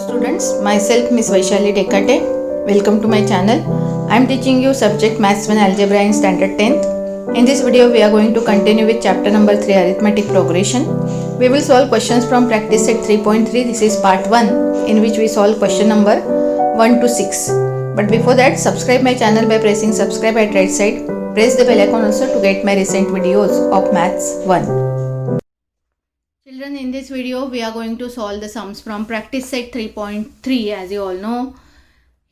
students, myself Miss Vaishali Dekate. Welcome to my channel. I am teaching you subject Maths 1 Algebra in Standard 10th. In this video we are going to continue with chapter number 3 Arithmetic Progression. We will solve questions from practice set 3.3. This is part 1 in which we solve question number 1 to 6. But before that, subscribe my channel by pressing subscribe at right side. Press the bell icon also to get my recent videos of Maths 1. Children, in this video we are going to solve the sums from practice set 3.3 as you all know.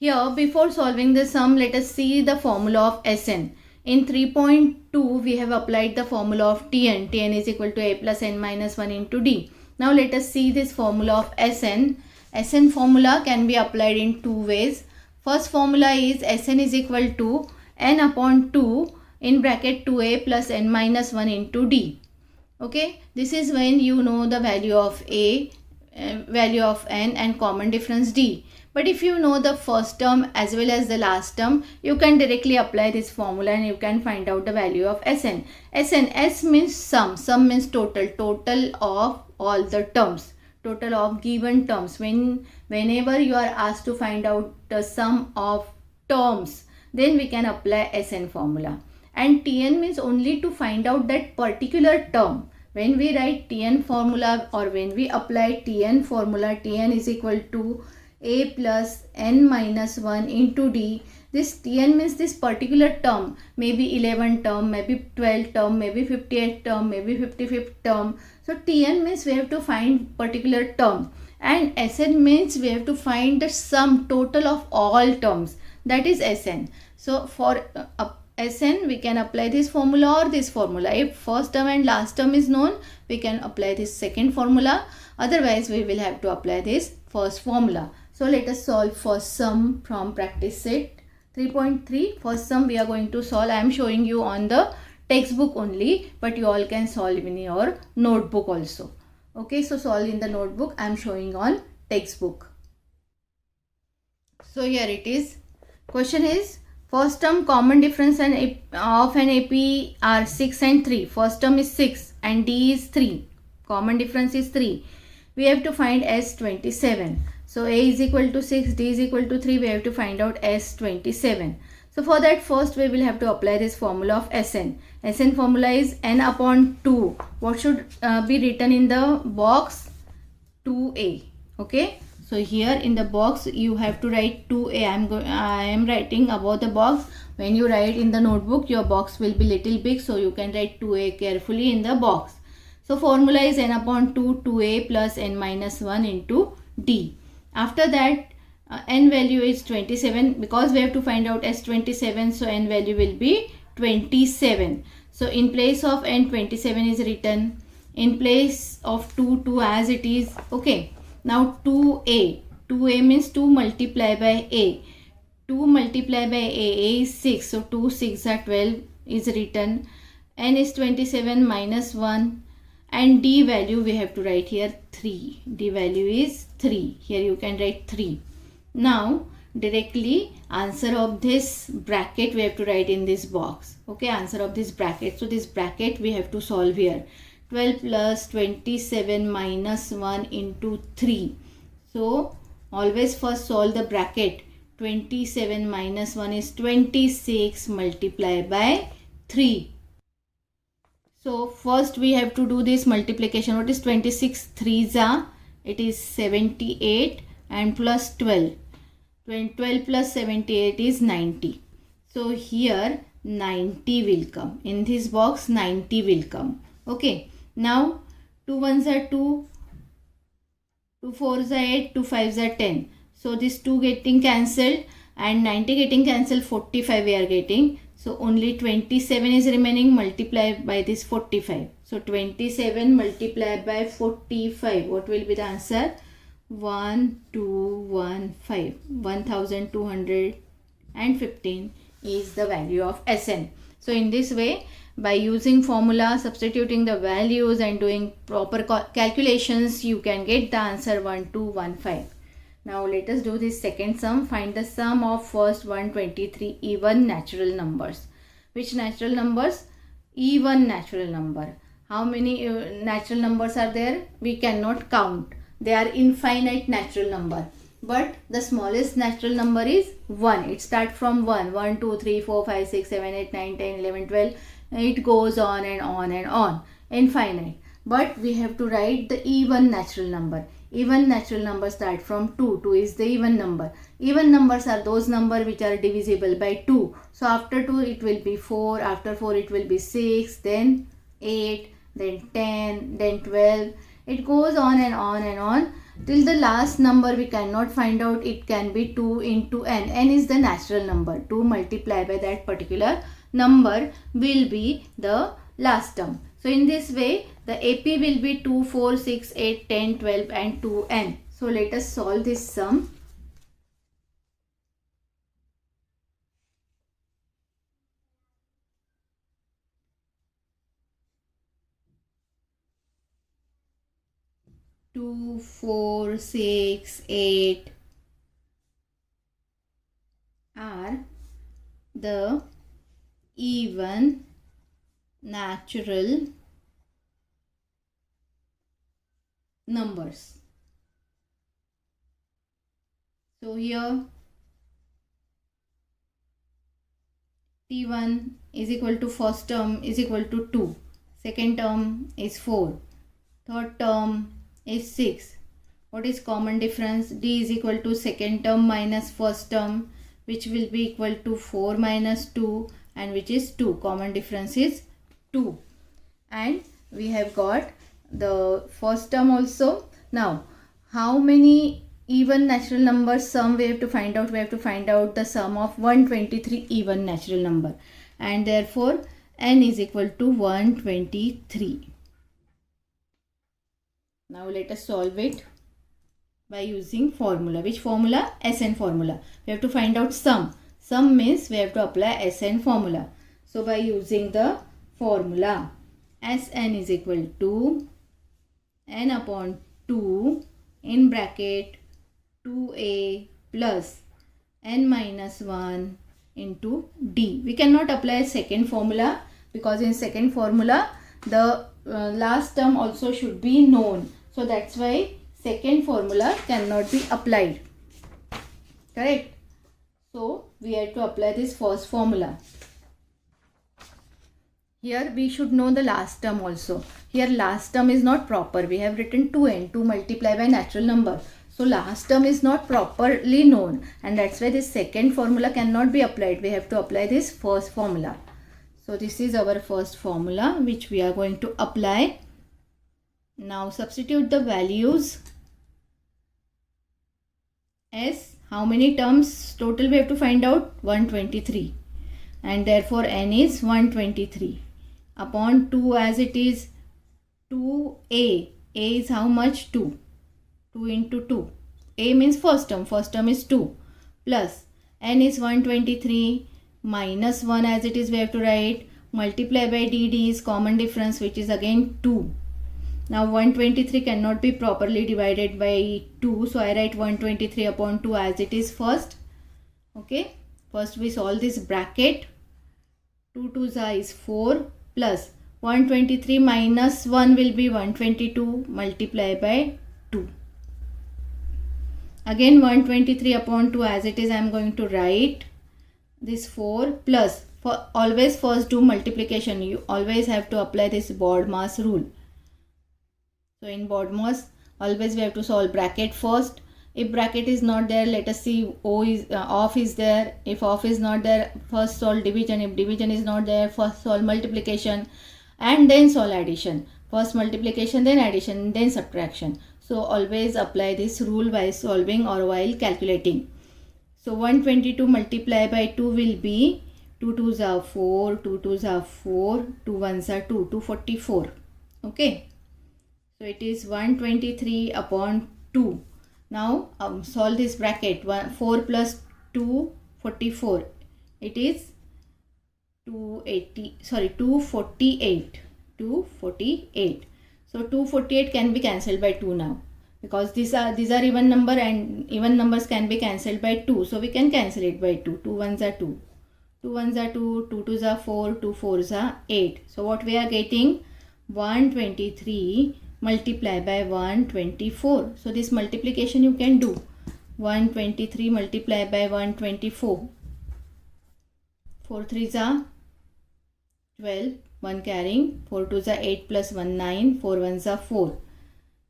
Here, before solving the sum, let us see the formula of Sn. In 3.2 we have applied the formula of Tn. Tn is equal to a plus n minus 1 into d. Now let us see this formula of Sn. Sn formula can be applied in two ways. First formula is Sn is equal to n upon 2 in bracket 2a plus n minus 1 into d. Okay, this is when you know the value of a, value of n and common difference d. But if you know the first term as well as the last term, you can directly apply this formula and you can find out the value of Sn. S means sum, sum means total, total of all the terms, total of given terms. Whenever you are asked to find out the sum of terms, then we can apply Sn formula. And Tn means only to find out that particular term. When we write Tn formula or when we apply Tn formula, Tn is equal to a plus n minus 1 into d. This Tn means this particular term, maybe 11 term, maybe 12 term, maybe 58 term, maybe 55th term. So Tn means we have to find particular term, and Sn means we have to find the sum total of all terms, that is Sn. So for Sn we can apply this formula or this formula. If first term and last term is known, we can apply this second formula. Otherwise we will have to apply this first formula. So let us solve first sum from practice set 3.3. First sum we are going to solve. I am showing you on the textbook only, but you all can solve in your notebook also. Okay, so solve in the notebook. I am showing on textbook. So here it is. Question is, first term common difference of an AP are 6 and 3. First term is 6 and D is 3. Common difference is 3. We have to find S27. So A is equal to 6, D is equal to 3. We have to find out S27. So for that, first we will have to apply this formula of Sn. Sn formula is n upon 2. What should be written in the box? 2a. Okay. So here in the box you have to write 2a. I am writing above the box. When you write in the notebook, your box will be little big, so you can write 2a carefully in the box. So formula is n upon 2, 2a plus n minus 1 into d. After that, n value is 27 because we have to find out S27. So n value will be 27. So in place of n, 27 is written. In place of 2, 2 as it is. Okay. Now 2a. 2a means 2 multiplied by a. 2 multiplied by a is 6. So 2 6 are 12 is written. N is 27 minus 1. And d value we have to write here 3. D value is 3. Here you can write 3. Now directly answer of this bracket we have to write in this box. Okay, answer of this bracket. So this bracket we have to solve here. 12 plus 27 minus 1 into 3. So always first solve the bracket. 27 minus 1 is 26 multiplied by 3. So first we have to do this multiplication. What is 26 3s are? It is 78 and plus 12. 12 plus 78 is 90. So here 90 will come. In this box 90 will come. Okay. Now 2 1s are 2. 2 4s are 8. 2 5s are 10. So this 2 getting cancelled and 90 getting cancelled. 45 we are getting. So only 27 is remaining, multiplied by this 45. So 27 multiplied by 45. What will be the answer? 1215. 1215 is the value of Sn. So in this way, by using formula, substituting the values and doing proper calculations, you can get the answer 1215. Now let us do this second sum. Find the sum of first 123 even natural numbers. Which natural numbers? Even natural number. How many natural numbers are there? We cannot count. they are infinite natural number. But the smallest natural number is 1. It starts from 1. 1, 2, 3, 4, 5, 6, 7, 8, 9, 10, 11, 12. It goes on and on and on. Infinite. But we have to write the even natural number. Even natural number start from 2. 2 is the even number. Even numbers are those numbers which are divisible by 2. So after 2 it will be 4. After 4 it will be 6. Then 8. Then 10. Then 12. It goes on and on and on. Till the last number we cannot find out. It can be 2 into n. N is the natural number. 2 multiplied by that particular number will be the last term. So in this way the AP will be 2, 4, 6, 8, 10, 12 and 2n. So let us solve this sum. Two, 4, 6, 8 are the even natural numbers. So here T1 is equal to first term is equal to 2, second term is 4, third term is 6. What is common difference? D is equal to second term minus first term, which will be equal to 4 minus 2, and which is 2. Common difference is 2. And we have got the first term also. Now how many even natural numbers sum we have to find out? We have to find out the sum of 123 even natural number, and therefore n is equal to 123. Now let us solve it by using formula. Which formula? Sn formula. We have to find out sum. Sum means we have to apply Sn formula. So by using the formula, Sn is equal to n upon 2 in bracket 2a plus n minus 1 into d. We cannot apply second formula because in second formula the last term also should be known. So that's why second formula cannot be applied. Correct? So we have to apply this first formula. Here we should know the last term also. Here last term is not proper. We have written 2n, 2 multiplied by natural number. So last term is not properly known, and that's why this second formula cannot be applied. We have to apply this first formula. So this is our first formula which we are going to apply. Now substitute the values. S, how many terms total we have to find out? 123, and therefore n is 123 upon 2 as it is 2a. A is how much? 2. 2 into 2. A means first term is 2, plus n is 123 minus 1 as it is we have to write, multiply by d is common difference, which is again 2. Now 123 cannot be properly divided by 2, so I write 123 upon 2 as it is first. Okay, first we solve this bracket. 2 2s is 4 plus 123 minus 1 will be 122 multiply by 2. Again 123 upon 2 as it is I am going to write this 4 plus, for always first do multiplication. You always have to apply this BODMAS rule. So in BODMAS always we have to solve bracket first. If bracket is not there, let us see O is off is there. If off is not there, first solve division. If division is not there, first solve multiplication and then solve addition. First multiplication, then addition, then subtraction. So always apply this rule while solving or while calculating. So 122 multiplied by 2 will be 2 2s are 4, 2 2s are 4, 2 1s are 2, 244. Okay. So it is 123 upon 2. Now solve this bracket. 4 plus 2, 44. It is 248. 248. So 248 can be cancelled by 2 now, because these are even number and even numbers can be cancelled by 2. So we can cancel it by 2. 2 1s are 2. 2 1s are 2. 2 2s are 4. 2 4s are 8. So what we are getting? 123 multiply by 124. So this multiplication you can do. 123 multiply by 124. 4 3s are 12, 1 carrying, 4 2s are 8 plus 1 9, 4 1s are 4.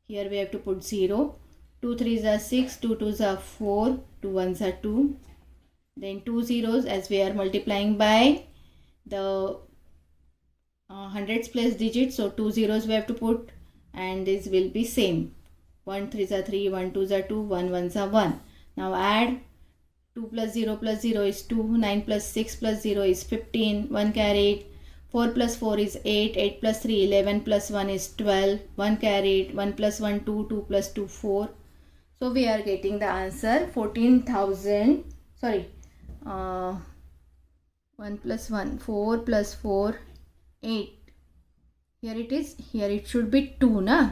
Here we have to put 0. 2 3s are 6, 2 2s are 4, 2 1s are 2. Then 2 zeros, as we are multiplying by the hundreds place digits, so 2 zeros we have to put, and this will be same. 1 3s are 3, 1 2s are 2, 1 1s are 1. Now add 2 plus 0 is 2, 9 plus 6 plus 0 is 15, 1 carried, 4 plus 4 is 8, 8 plus 3 11 plus 1 is 12, 1 carried, 1 plus 1 2, 2 plus 2 4. So we are getting the answer 14,000, 1 plus 1, 4 plus 4, 8. Here it is, here it should be 2, na?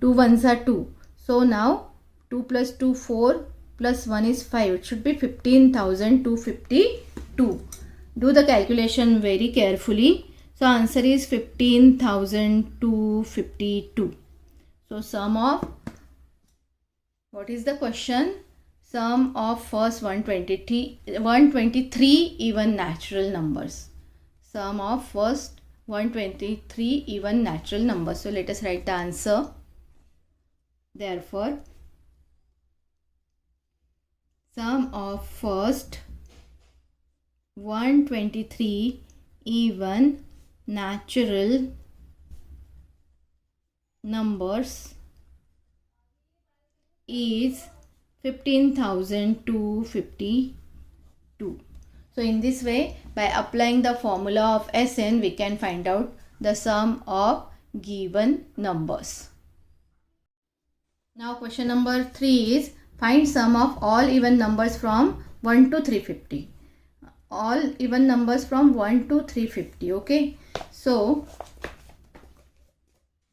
2 ones are 2. So now 2 plus 2, 4 plus 1 is 5. It should be 15,252. Do the calculation very carefully. So answer is 15,252. So sum of, what is the question? Sum of first 123 even natural numbers. Sum of first 123 even natural numbers. So let us write the answer. Therefore, sum of first 123 even natural numbers is 15,252. So in this way, by applying the formula of Sn, we can find out the sum of given numbers. Now question number 3 is find sum of all even numbers from 1 to 350. All even numbers from 1 to 350. Okay. So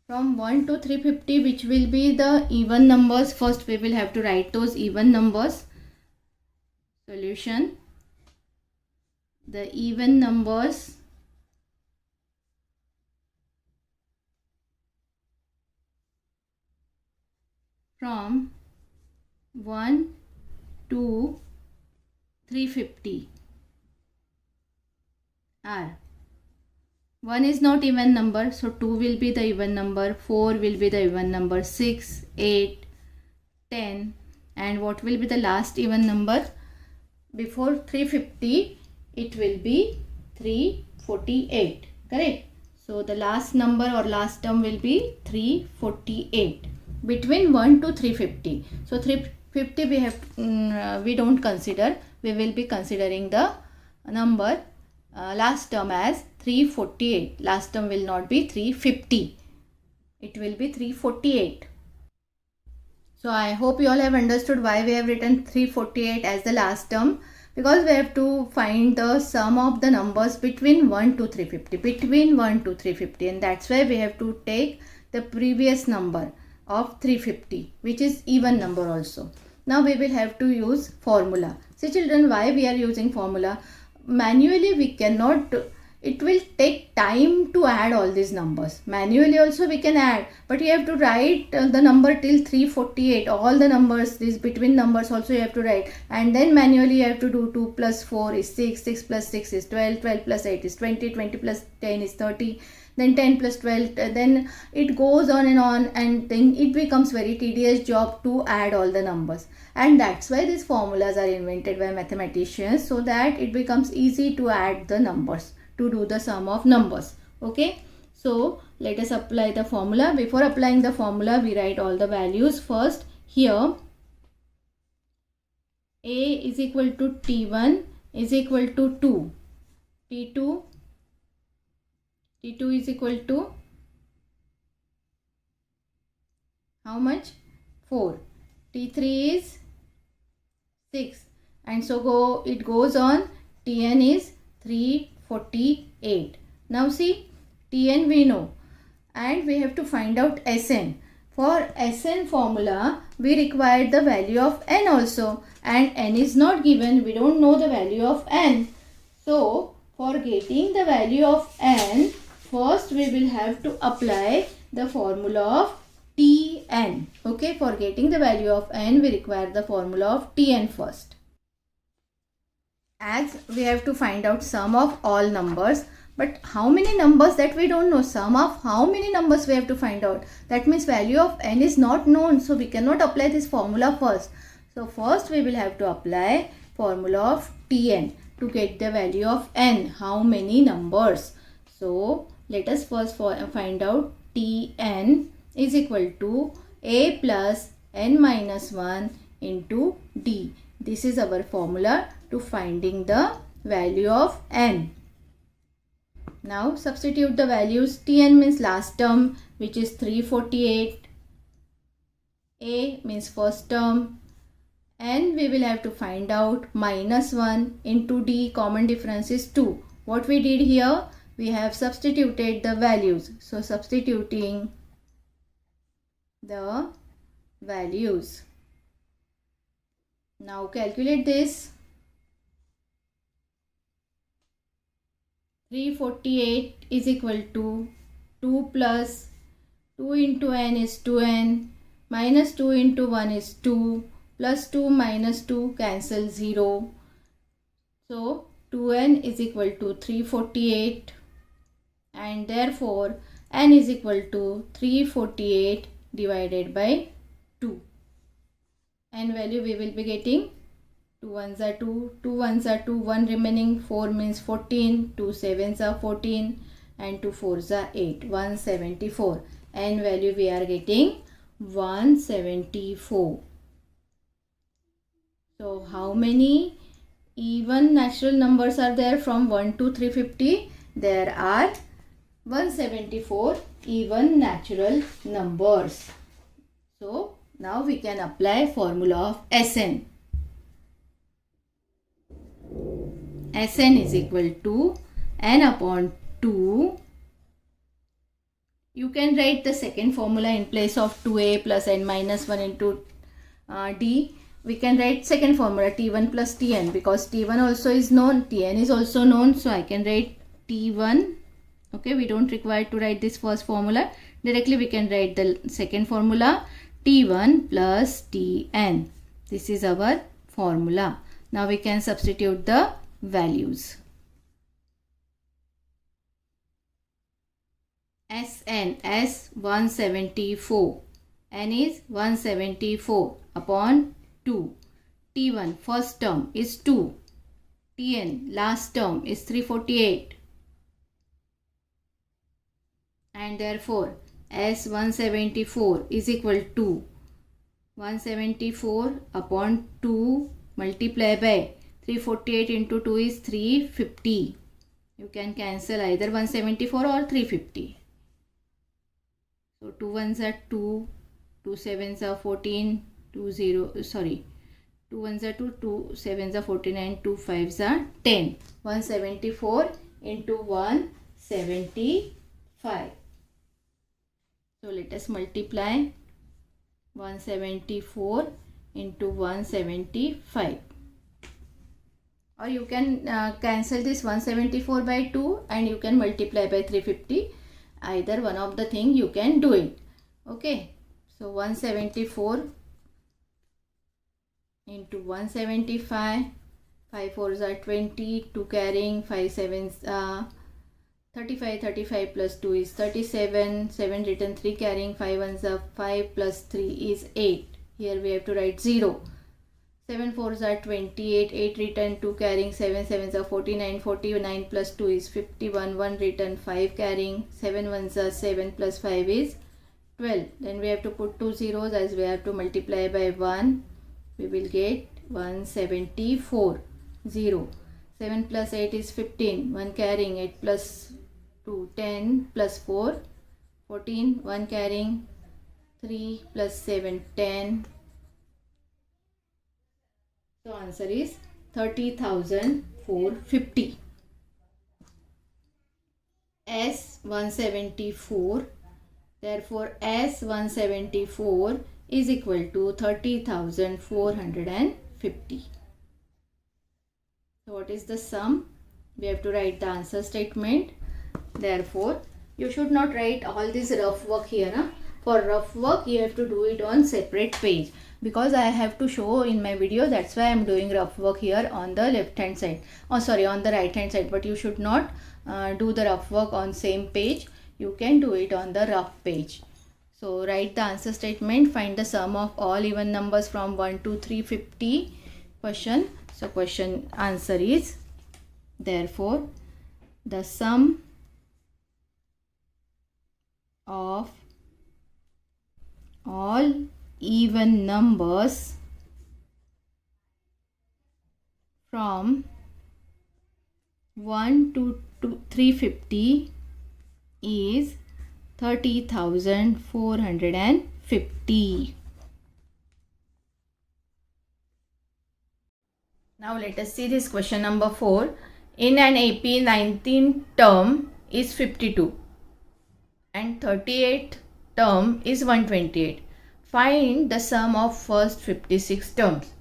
from 1 to 350, which will be the even numbers? First we will have to write those even numbers. Solution. The even numbers from 1 to 350 are, 1 is not even number, so 2 will be the even number, 4 will be the even number, 6, 8, 10, and what will be the last even number? Before 350, it will be 348, correct? So the last number or last term will be 348 between 1 to 350. So 350 we have we don't consider. We will be considering the number last term as 348. Last term will not be 350. It will be 348. So I hope you all have understood why we have written 348 as the last term. Because we have to find the sum of the numbers between 1 to 350. Between 1 to 350. And that's why we have to take the previous number of 350. Which is even number also. Now we will have to use formula. See children, why we are using formula? Manually we cannot, it will take time to add all these numbers. Manually also we can add, but you have to write the number till 348. All the numbers, these between numbers also you have to write, and then manually you have to do 2 plus 4 is 6, 6 plus 6 is 12, 12 plus 8 is 20, 20 plus 10 is 30, then 10 plus 12, then it goes on, and then it becomes very tedious job to add all the numbers. And that's why these formulas are invented by mathematicians, so that it becomes easy to add the numbers, to do the sum of numbers. Okay, so let us apply the formula. Before applying the formula, we write all the values. First, here A is equal to T1 is equal to 2, T2 is equal to how much? 4, T3 is 6, and so it goes on. Tn is 348. Now see, Tn we know, and we have to find out Sn. For Sn formula, we require the value of n also, and n is not given. We don't know the value of n. So for getting the value of n, first we will have to apply the formula of Tn. Okay, for getting the value of n, we require the formula of Tn first. As we have to find out sum of all numbers, but how many numbers, that we don't know. Sum of how many numbers we have to find out. That means value of n is not known, so we cannot apply this formula first. So first we will have to apply formula of Tn to get the value of n, how many numbers. So let us first find out Tn is equal to a plus n minus 1 into d. This is our formula to finding the value of n. Now substitute the values. Tn means last term, which is 348. A means first term. N we will have to find out minus 1 into d, common difference is 2. What we did here, we have substituted the values. So substituting the values. Now calculate this. 348 is equal to 2 plus 2 into n is 2n, minus 2 into 1 is 2, plus 2 minus 2 cancel 0. So 2n is equal to 348, and therefore n is equal to 348 divided by 2. N value we will be getting 2 ones are 2, 2 ones are 2, 1 remaining, 4 means 14, 2 sevens are 14 and 2 fours are 8, 174. N value we are getting 174. So how many even natural numbers are there from 1 to 350? There are 174 even natural numbers. So now we can apply formula of Sn. Sn is equal to n upon 2. You can write the second formula in place of 2a plus n minus 1 into d. We can write second formula t1 plus tn, because t1 also is known, tn is also known. So I can write t1. Okay, we don't require to write this first formula. Directly we can write the second formula t1 plus tn. This is our formula. Now we can substitute the values. Sn, S 174. N is 174 upon 2. T1 first term is 2. Tn last term is 348. And therefore S 174 is equal to 174 upon 2 multiply by 348 into 2 is 350. You can cancel either 174 or 350. So 2 ones are 2, 2 sevens are 14, 2 ones are 2, 2 sevens are 14 and 2 fives are 10. 174 into 175. So let us multiply 174 into 175. Or you can cancel this 174 by 2 and you can multiply by 350. Either one of the thing you can do it. Okay. So 174 into 175. 5 fours are 20. 2 carrying. 5 sevens 35. 35 plus 2 is 37. 7 written. 3 carrying. 5 ones are 5 plus 3 is 8. Here we have to write 0. 7 fours are 28, 8 written, 2 carrying, 7 sevens are 49, 49 plus 2 is 51, 1 written, 5 carrying, 7 ones are 7 plus 5 is 12. Then we have to put 2 zeros, as we have to multiply by 1. We will get 174, 0. 7 plus 8 is 15, 1 carrying, 8 plus 2, 10 plus 4, 14, 1 carrying, 3 plus 7, 10. So answer is 30,450. S 174. Therefore S 174 is equal to 30,450. So what is the sum? We have to write the answer statement. Therefore you should not write all this rough work here. For rough work, you have to do it on separate page. Because I have to show in my video, that's why I am doing rough work here on the left hand side. Oh sorry, on the right hand side. But you should not do the rough work on same page. You can do it on the rough page. So write the answer statement. Find the sum of all even numbers from 1 to 350. Question. So question answer is, therefore the sum of all even numbers from 1 to 350 is 30,450. Now let us see this question number 4. In an AP 19 term is 52 and 38 term is 128. Find the sum of first 56 terms.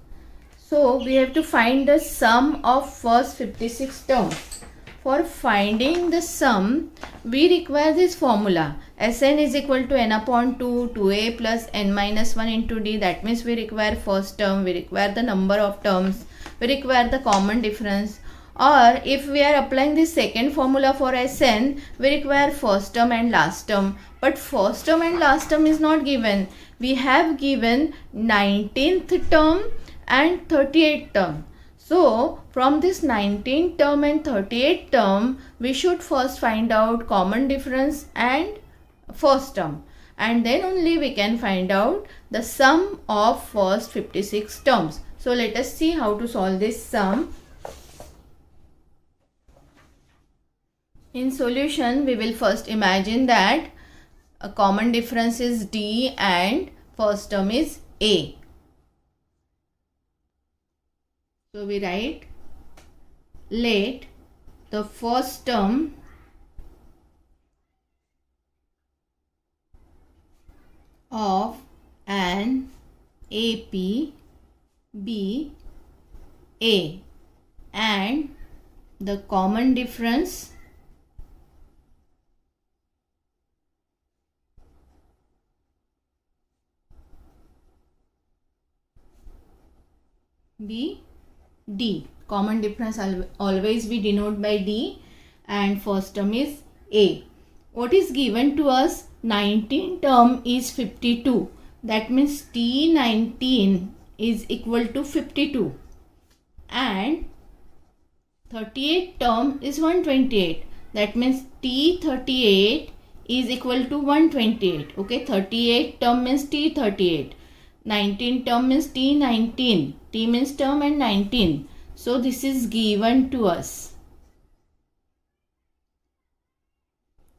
So we have to find the sum of first 56 terms. For finding the sum, we require this formula. Sn is equal to n upon 2, 2a plus n minus 1 into d. That means we require first term, we require the number of terms, we require the common difference. Or if we are applying the second formula for Sn, we require first term and last term. But first term and last term is not given. We have given 19th term and 38th term. So from this 19th term and 38th term, we should first find out common difference and first term. And then only we can find out the sum of first 56 terms. So let us see how to solve this sum. In solution, we will first imagine that a common difference is D and first term is A. So we write, let the first term of an AP be A and the common difference be D. Common difference always we denote by D and first term is A. What is given to us? 19 term is 52. That means T19 is equal to 52 and 38 term is 128. That means T38 is equal to 128. Okay, 38 term means T38. 19 term means T19. T means term and 19. So this is given to us.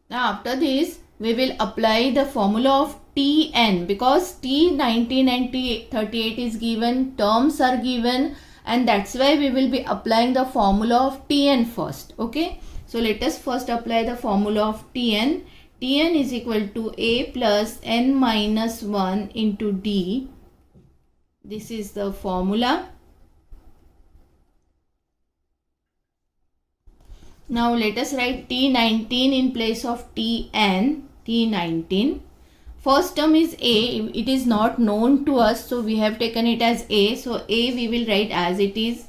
Now after this, we will apply the formula of Tn, because T19 and T38 is given, terms are given, and that's why we will be applying the formula of Tn first. Okay. So let us first apply the formula of Tn. Tn is equal to A plus n minus 1 into D. This is the formula. Now let us write T19 in place of Tn. T19. First term is A. It is not known to us, so we have taken it as A. So A we will write as it is.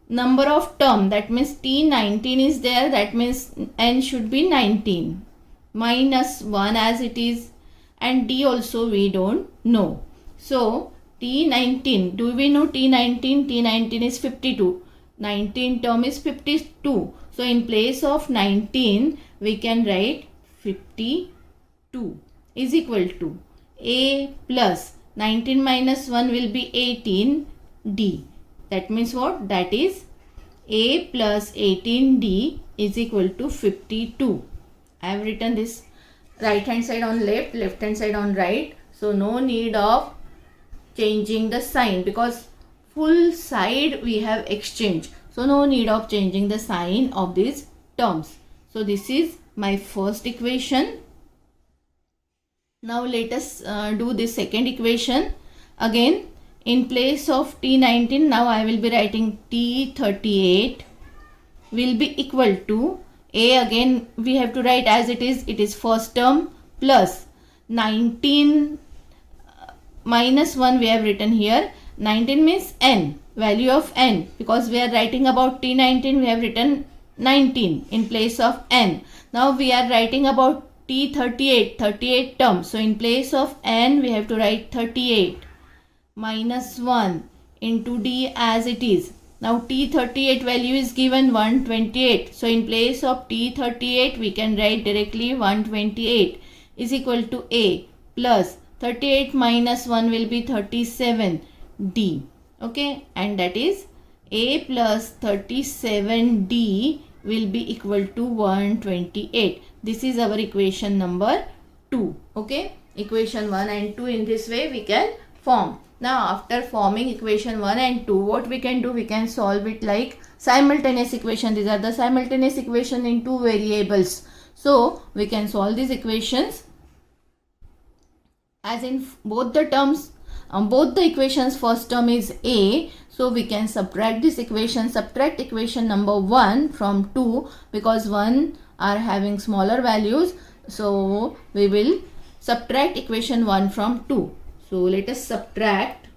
Number of term, that means T19 is there, that means n should be 19. Minus 1 as it is, and D also we don't know. So T19, do we know T19? T19 is 52. 19 term is 52. So in place of 19, we can write 52 is equal to A plus 19 minus 1 will be 18 D. That means what? That is A plus 18D is equal to 52. I have written this right hand side on left, left hand side on right. So no need of changing the sign, because full side we have exchanged. So no need of changing the sign of these terms. So this is my first equation. Now let us do the second equation. Again, in place of T19, now I will be writing T38 will be equal to A. Again we have to write as it is first term plus 19 minus 1 we have written here. 19 means n, value of n, because we are writing about T19, we have written 19 in place of n. Now we are writing about T38, 38 terms. So in place of n we have to write 38 minus 1 into d as it is. Now T38 value is given 128. So in place of T38 we can write directly 128 is equal to a plus 38 minus 1 will be 37d. Okay, and that is a plus 37d will be equal to 128. This is our equation number 2. Okay, equation 1 and 2 in this way we can form. Now after forming equation 1 and 2, what we can do, we can solve it like simultaneous equation. These are the simultaneous equation in two variables. So we can solve these equations as in both the terms, both the equations first term is a. So we can subtract this equation, subtract equation number 1 from 2 because 1 are having smaller values. So we will subtract equation 1 from 2. So let us subtract,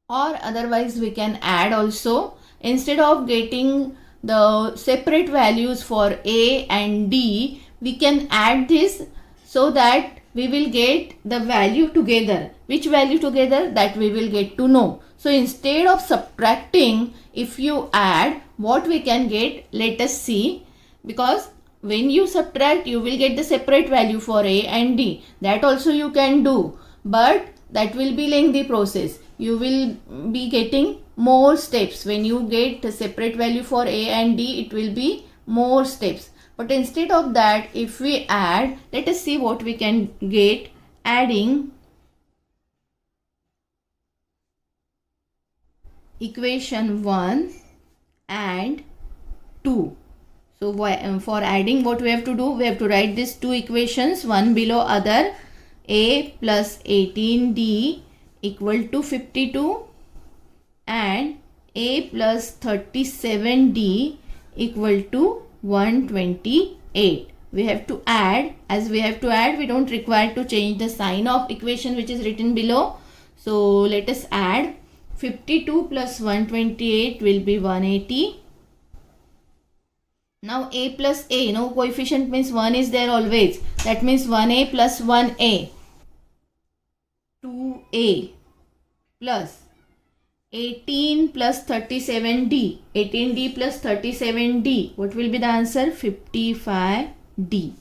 or otherwise we can add also. Instead of getting the separate values for a and d, we can add this so that we will get the value together. Which value together? That we will get to know. So instead of subtracting, if you add, what we can get, let us see, because when you subtract you will get the separate value for a and d. That also you can do, but that will be lengthy process. You will be getting more steps. When you get the separate value for a and d, it will be more steps. But instead of that, if we add, let us see what we can get adding equation 1 and 2. So for adding, what we have to do, we have to write these two equations one below other. A plus 18d equal to 52 and a plus 37d equal to 128. We have to add. As we have to add, we don't require to change the sign of equation which is written below. So let us add. 52 plus 128 will be 180. Now a plus a, no coefficient means 1 is there always. That means 1a plus 1a. 2a plus 18 plus 37d. 18d plus 37d. What will be the answer? 55d.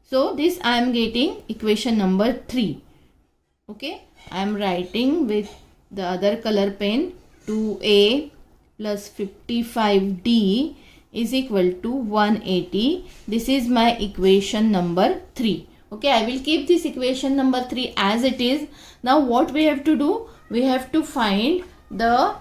So this I am getting equation number 3. Okay. I am writing with the other color pen. 2a plus 55d is equal to 180. This is my equation number 3. Okay, I will keep this equation number 3 as it is. Now what we have to do? We have to find the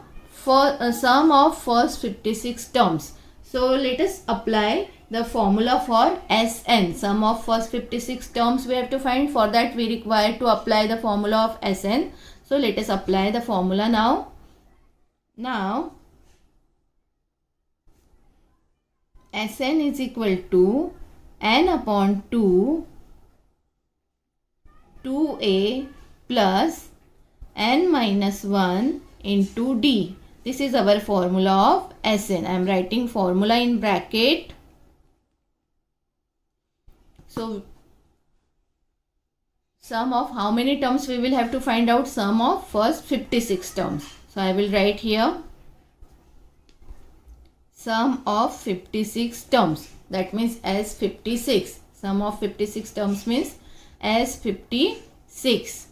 sum of first 56 terms. So let us apply the formula for Sn. Sum of first 56 terms we have to find. For that we require to apply the formula of Sn. So let us apply the formula now. Now Sn is equal to n upon 2 2a plus n minus 1 into d. This is our formula of Sn. I am writing formula in bracket. So sum of how many terms we will have to find out? Sum of first 56 terms. So I will write here sum of 56 terms. That means as 56. Sum of 56 terms means as 56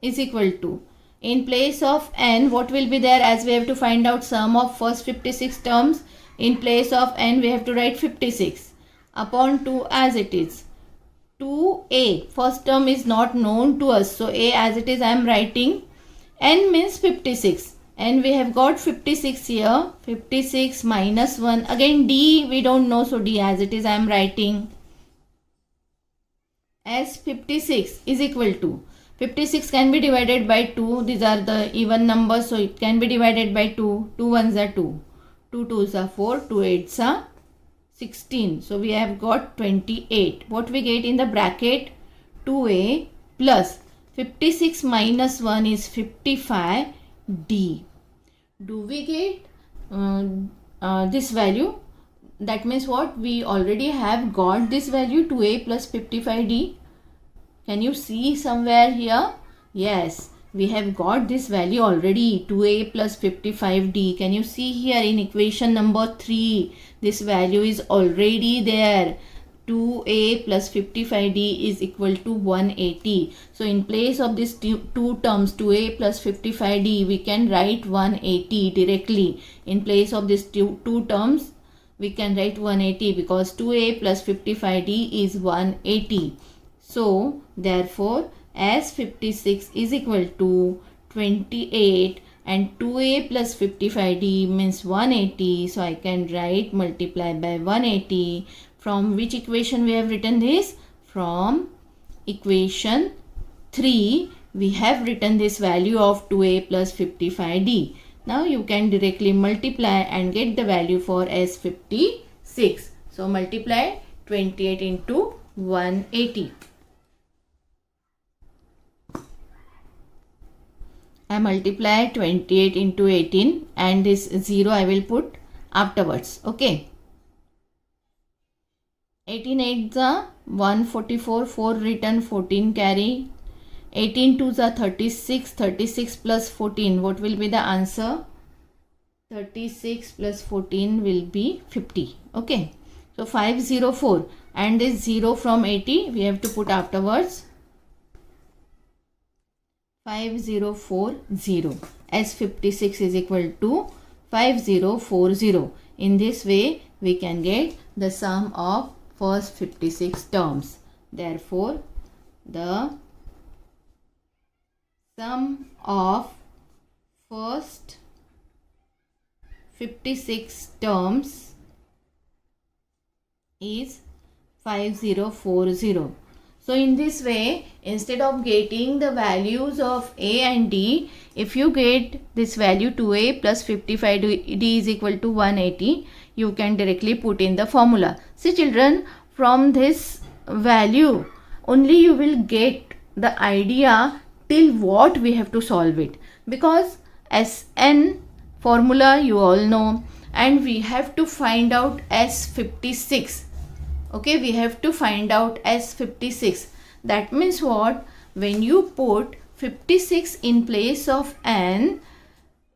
is equal to, in place of n, what will be there? As we have to find out sum of first 56 terms, in place of n we have to write 56 upon 2 as it is. 2a, first term is not known to us, so a as it is I am writing. N means 56 and we have got 56 here. 56 minus 1, again d we don't know, so d as it is I am writing as 56 is equal to, 56 can be divided by 2. These are the even numbers, so it can be divided by 2. 2 ones are 2, 2 twos are 4, 2 eights are 16. So we have got 28. What we get in the bracket? 2a plus 56 minus 1 is 55d. Do we get this value? That means what? We already have got this value 2a plus 55d. Can you see somewhere here? Yes, we have got this value already, 2a plus 55d. Can you see here in equation number 3? This value is already there. 2a plus 55d is equal to 180. So in place of this two terms, 2a plus 55d, we can write 180 directly. In place of these two terms, we can write 180 because 2a plus 55d is 180. So therefore as 56 is equal to 28 and 2a plus 55d means 180. So I can write multiply by 180. From which equation we have written this? From equation 3 we have written this value of 2a plus 55d. Now you can directly multiply and get the value for S56. So multiply 28 into 180. I multiply 28 into 18 and this 0 I will put afterwards. Okay. 18 8 is 144, 4 written, 14 carry. 18 2 is 36, 36 plus 14. What will be the answer? 36 plus 14 will be 50. Okay. So 504 and this 0 from 80 we have to put afterwards. 5040 as 56 is equal to 5040. In this way we can get the sum of first 56 terms. Therefore the sum of first 56 terms is 5040. So in this way, instead of getting the values of a and d, if you get this value 2a plus 55d is equal to 180, you can directly put in the formula. See children, from this value only you will get the idea till what we have to solve it. Because Sn formula you all know, and we have to find out S56. Okay, we have to find out S56. That means what? When you put 56 in place of n,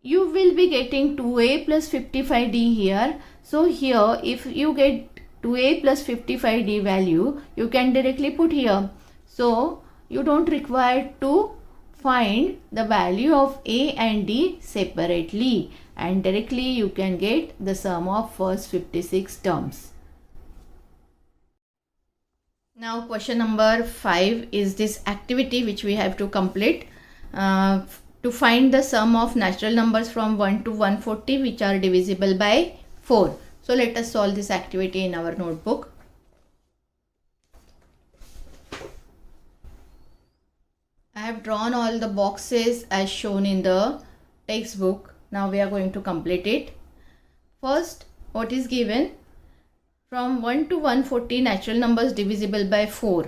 you will be getting 2a plus 55d here. So here if you get 2a plus 55d value, you can directly put here. So you don't require to find the value of a and d separately, and directly you can get the sum of first 56 terms. Now question number 5 is this activity which we have to complete to find the sum of natural numbers from 1 to 140 which are divisible by 4. So let us solve this activity in our notebook. I have drawn all the boxes as shown in the textbook. Now we are going to complete it. First, what is given? From 1 to 140 natural numbers divisible by 4.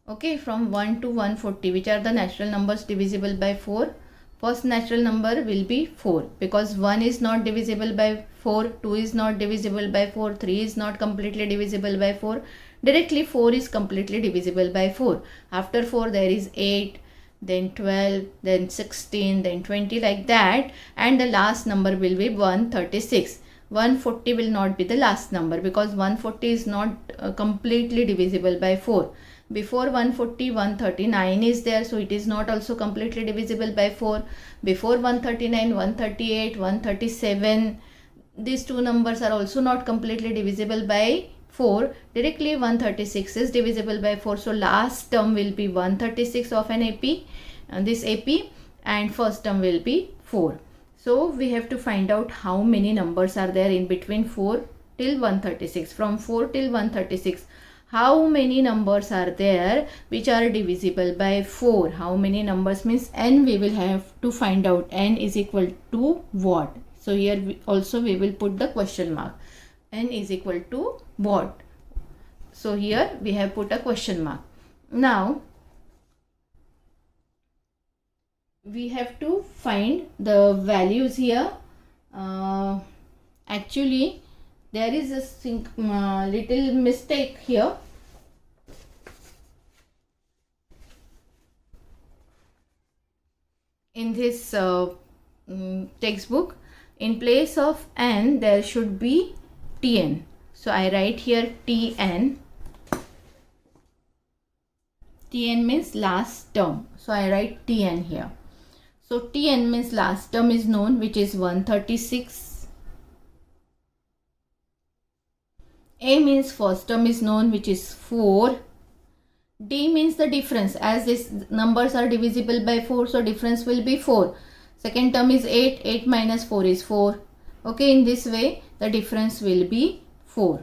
Okay, from 1 to 140, which are the natural numbers divisible by 4? First natural number will be 4, because 1 is not divisible by 4, 2 is not divisible by 4, 3 is not completely divisible by 4. Directly 4 is completely divisible by 4. After 4 there is 8, then 12, then 16, then 20, like that, and the last number will be 136. 140 will not be the last number because 140 is not completely divisible by 4. Before 140, 139 is there, so it is not also completely divisible by 4. Before 139, 138, 137, these two numbers are also not completely divisible by 4. Directly 136 is divisible by 4, so last term will be 136 of an AP, this AP, and first term will be 4. So we have to find out how many numbers are there in between 4 till 136. From 4 till 136, how many numbers are there which are divisible by 4? How many numbers means n we will have to find out. N is equal to what? So here also we will put the question mark. n is equal to what? So here we have put a question mark. Now we have to find the values here. Actually there is a little mistake here. In this textbook, in place of n there should be tn. So I write here tn. Tn means last term. So I write tn here. So tn means last term is known, which is 136. A means first term is known, which is 4. D means the difference. As these numbers are divisible by 4, so difference will be 4. Second term is 8. 8 minus 4 is 4. Okay, in this way the difference will be 4.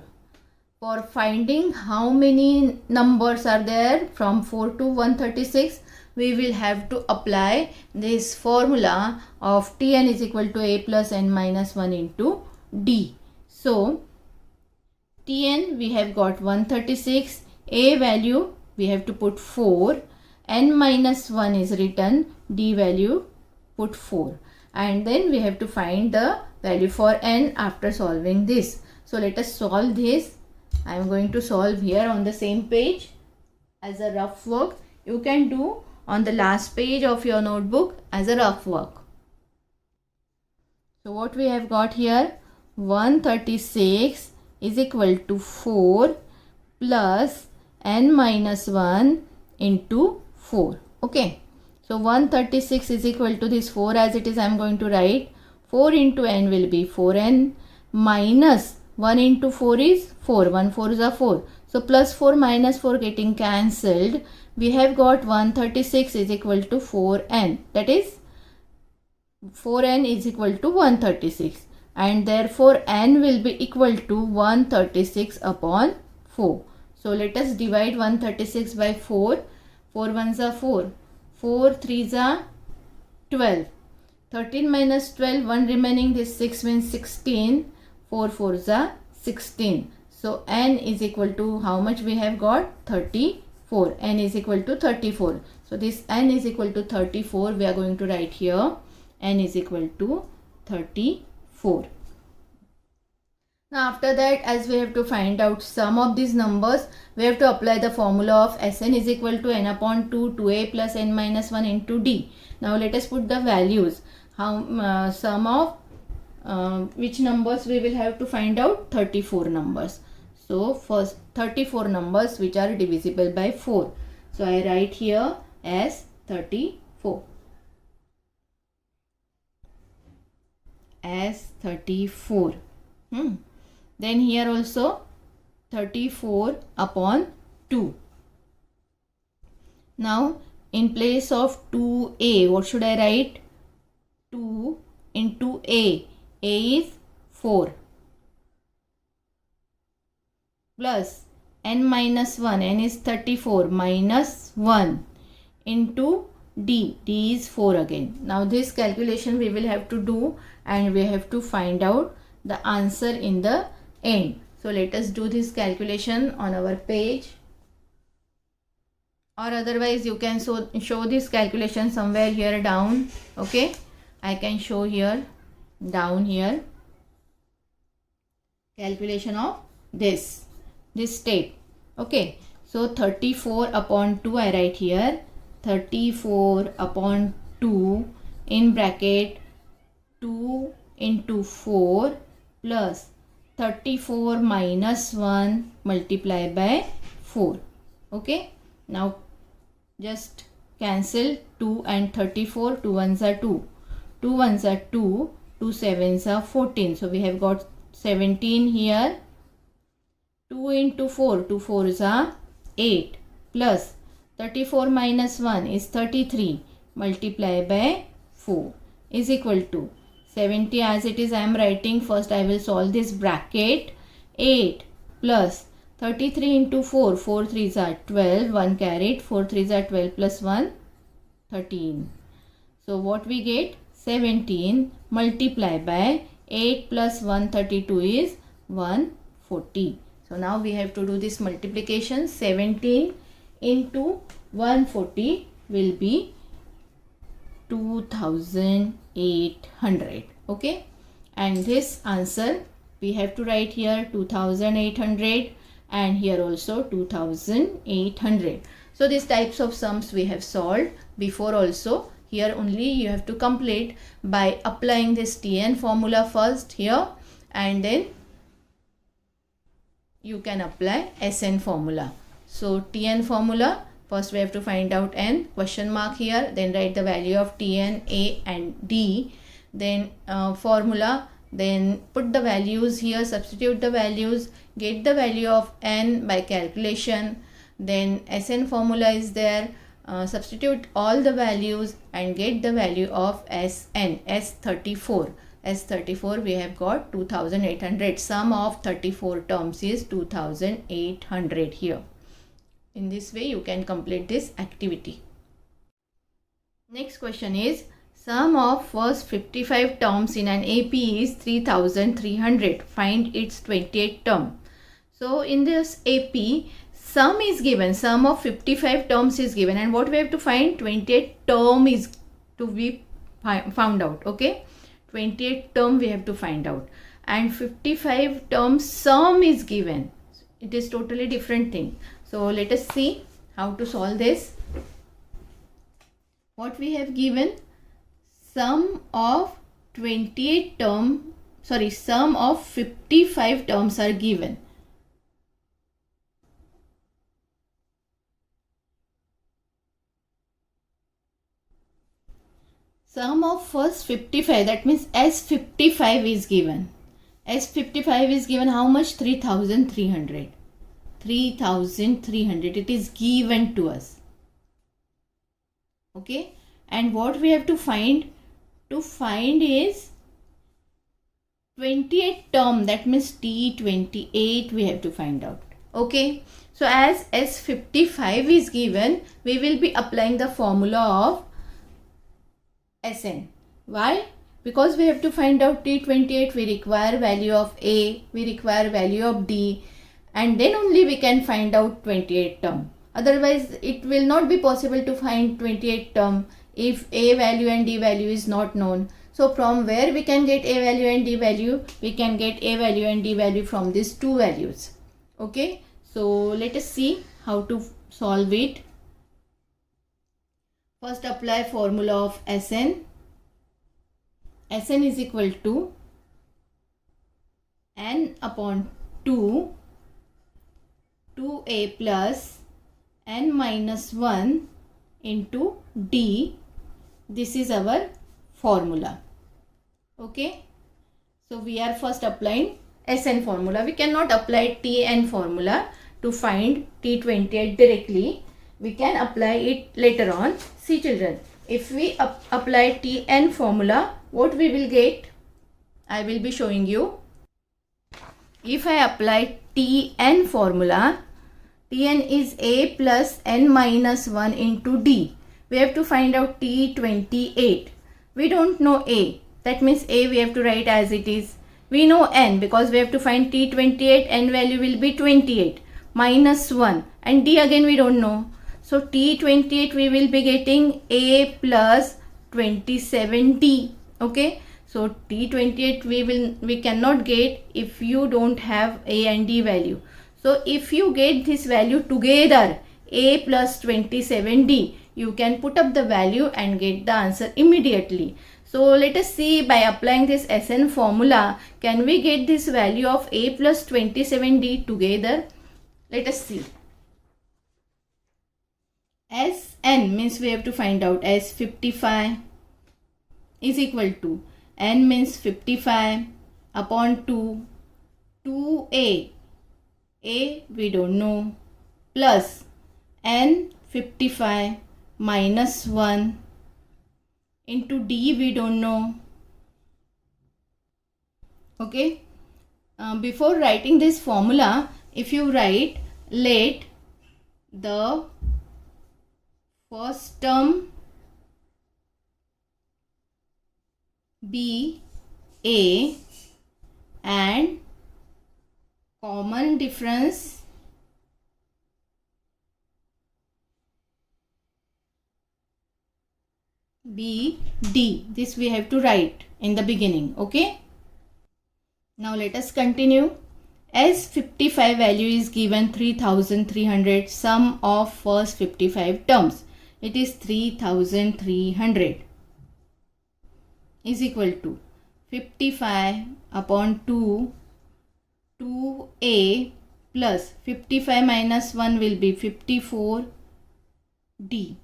For finding how many numbers are there from 4 to 136, we will have to apply this formula of Tn is equal to a plus n minus 1 into d. So Tn we have got 136, a value we have to put 4, n minus 1 is written, d value put 4, and then we have to find the value for n after solving this. So let us solve this. I am going to solve here on the same page as a rough work. You can do on the last page of your notebook as a rough work. So what we have got here, 136 is equal to 4 plus n minus 1 into 4. Okay. So 136 is equal to this 4 as it is. I am going to write 4 into n will be 4n minus 1 into 4 is 4. 1 4 is a 4. So plus 4 minus 4 getting cancelled. We have got 136 is equal to 4n. That is 4n is equal to 136. And therefore n will be equal to 136 upon 4. So let us divide 136 by 4. 4 1s are 4. 4 3s are 12. 13 minus 12, 1 remaining, this 6 means 16. 4 4s are 16. So n is equal to how much we have got? 34. N is equal to 34. So this n is equal to 34. We are going to write here n is equal to 34. Now after that, as we have to find out sum of these numbers, we have to apply the formula of Sn is equal to n upon 2 2a plus n minus 1 into d. Now let us put the values. How sum of which numbers we will have to find out? 34 numbers. So first 34 numbers which are divisible by 4. So I write here as 34. As 34. Then here also 34 upon 2. Now in place of 2a, what should I write? 2 into a. A is 4 plus n minus 1. N is 34 minus 1 into d. D is 4 again. Now this calculation we will have to do and we have to find out the answer in the end. So let us do this calculation on our page, or otherwise you can show this calculation somewhere here down. Okay, I can show here down here calculation of this step. Okay, so 34 upon 2 I write here, 34 upon 2 in bracket 2 into 4 plus 34 minus 1 multiplied by 4. Okay, now just cancel 2 and 34. 2 1s are 2. 2 1s are 2. 2 7s are 14. So we have got 17 here. 2 into 4. 2 4s are 8 plus 34 minus 1 is 33 multiplied by 4 is equal to 70 as it is. I am writing first. I will solve this bracket. 8 plus 33 into 4. 4 3s are 12. 1 carried. 4 3s are 12 plus 1 13. So what we get? 17 multiplied by 8 plus 132 is 1 140. So now we have to do this multiplication. 17 into 140 will be 2800. Okay, and this answer we have to write here 2800 and here also 2800. So these types of sums we have solved before also. Here only you have to complete by applying this Tn formula first here, and then you can apply Sn formula. So Tn formula, first we have to find out n, question mark here, then write the value of Tn, A and D, then formula, then put the values here, substitute the values, get the value of n by calculation, then Sn formula is there, substitute all the values and get the value of Sn, S34. S34 we have got 2800. Sum of 34 terms is 2800 here. In this way you can complete this activity. Next question is, sum of first 55 terms in an AP is 3300. Find its 28th term. So in this AP, sum is given, sum of 55 terms is given, and what we have to find, 28th term is to be found out. Okay, 28th term we have to find out, and 55 terms sum is given. It is totally different thing. So let us see how to solve this. What we have given, sum of 28 term, sorry, sum of 55 terms are given. Sum of first 55, that means S55 is given. S55 is given how much? 3300. 3300, it is given to us. Okay, and what we have to find? To find is 28th term, that means T28 we have to find out. Okay, so as S55 is given, we will be applying the formula of Sn. Why? Because we have to find out T28, we require value of A, we require value of D, and then only we can find out 28th term. Otherwise it will not be possible to find 28th term if A value and D value is not known. So from where we can get A value and D value? We can get A value and D value from these two values. Okay, so let us see how to solve it. First apply formula of Sn. Sn is equal to n upon 2, 2a plus n minus 1 into d. This is our formula. Okay, so we are first applying Sn formula. We cannot apply Tn formula to find T28 directly. We can apply it later on. See children, if we apply Tn formula, what we will get? I will be showing you. If I apply Tn formula, Tn is A plus n minus 1 into d. We have to find out T28. We don't know A. That means A we have to write as it is. We know n because we have to find T28. N value will be 28 minus 1, and d again we don't know. So T28 we will be getting A plus 27D. Okay, so T28 we cannot get if you don't have A and D value. So if you get this value together, A plus 27D, you can put up the value and get the answer immediately. So let us see, by applying this Sn formula, can we get this value of A plus 27D together? Let us see. Sn means we have to find out S55 is equal to n means 55 upon 2, 2a, A we don't know, plus n 55 minus 1 into d we don't know. Okay, before writing this formula, if you write, let the first term be A and common difference be D. This we have to write in the beginning. Okay. Now let us continue. As 55 value is given 3300, sum of first 55 terms. It is 3300 is equal to 55 upon 2a plus 55 minus 1 will be 54d.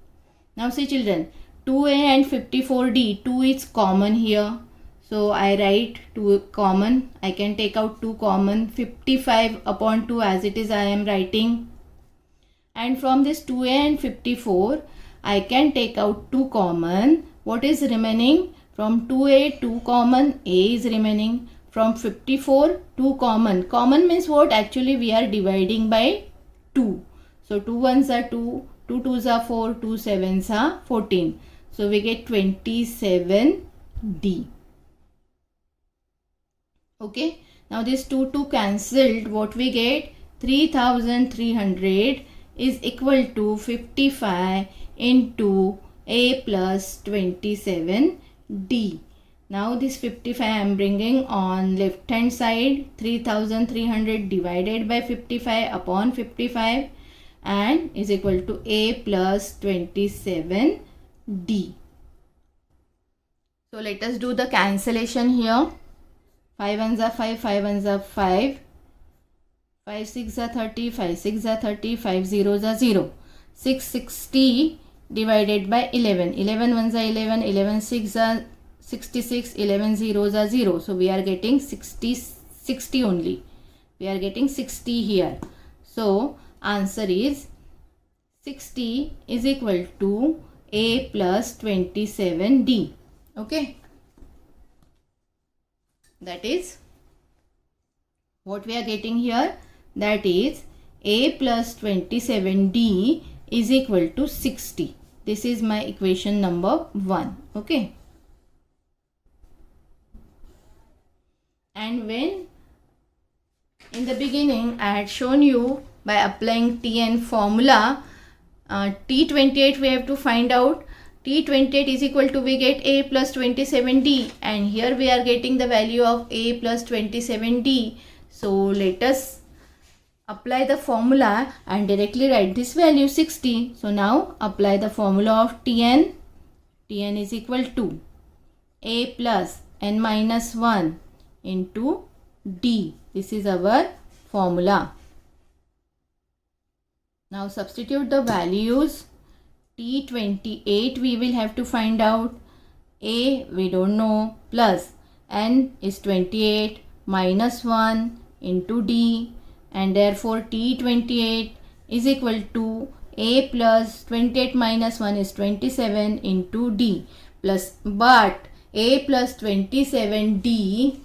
Now see children, 2a and 54d, 2 is common here. So I write 2 common. I can take out 2 common. 55 upon 2 as it is I am writing. And from this 2a and 54, I can take out 2 common. What is remaining? From 2a 2 common, a is remaining. From 54 2 common. Common means what? Actually we are dividing by 2. So 2 ones are 2, 2 twos are 4, 2 sevens are 14. So we get 27d. Okay. Now this 2 cancelled. What we get? 3300 is equal to 55 into a plus 27d. Now this 55 I am bringing on left hand side. 3300 divided by 55 upon 55 and is equal to a plus 27d. So let us do the cancellation here. 5 ones are 5, 5 ones are 5, 5 6 are 30, 5 6 are 30, 5 zeros are 0. 660 divided by 11, 11 ones are 11, 11 6 are 66, 11 zeros are 0. So we are getting 60 only. We are getting 60 here. So answer is 60 is equal to a plus 27d. Okay. That is what we are getting here. That is a plus 27d is equal to 60. This is my equation number 1. Okay. And when in the beginning I had shown you by applying Tn formula, T28 we have to find out. T28 is equal to, we get a plus 27d, and here we are getting the value of a plus 27d. So let us apply the formula and directly write this value 60. So now apply the formula of Tn. Tn is equal to a plus n minus 1 into d. This is our formula. Now substitute the values. T28 we will have to find out. A we don't know, plus n is 28 minus 1 into d, and therefore T28 is equal to a plus 28 minus 1 is 27 into d, plus, but a plus 27d.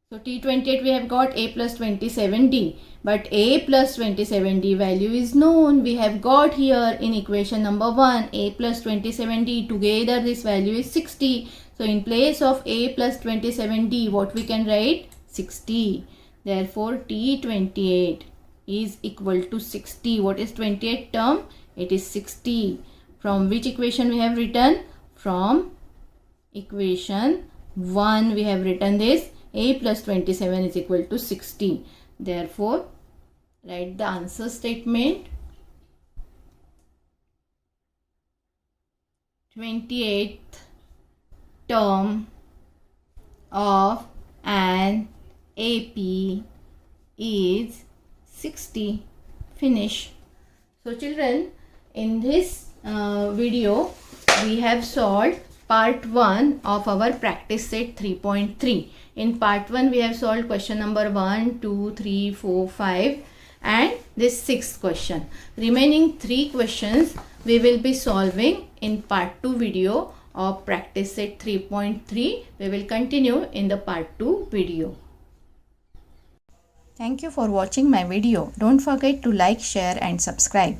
So T28 we have got a plus 27d, but a plus 27d value is known. We have got here in equation number 1 a plus 27d. Together this value is 60. So in place of a plus 27d, what we can write? 60. Therefore T28 is equal to 60. What is 28 term? It is 60. From which equation we have written? From equation 1 we have written this. A plus 27 is equal to 60. Therefore, write the answer statement. 28th term of an AP is 60. Finish. So children, in this video, we have solved part 1 of our practice set 3.3. In part 1 we have solved question number 1, 2, 3, 4, 5 and this 6th question. Remaining 3 questions we will be solving in part 2 video of practice set 3.3. We will continue in the part 2 video. Thank you for watching my video. Don't forget to like, share and subscribe.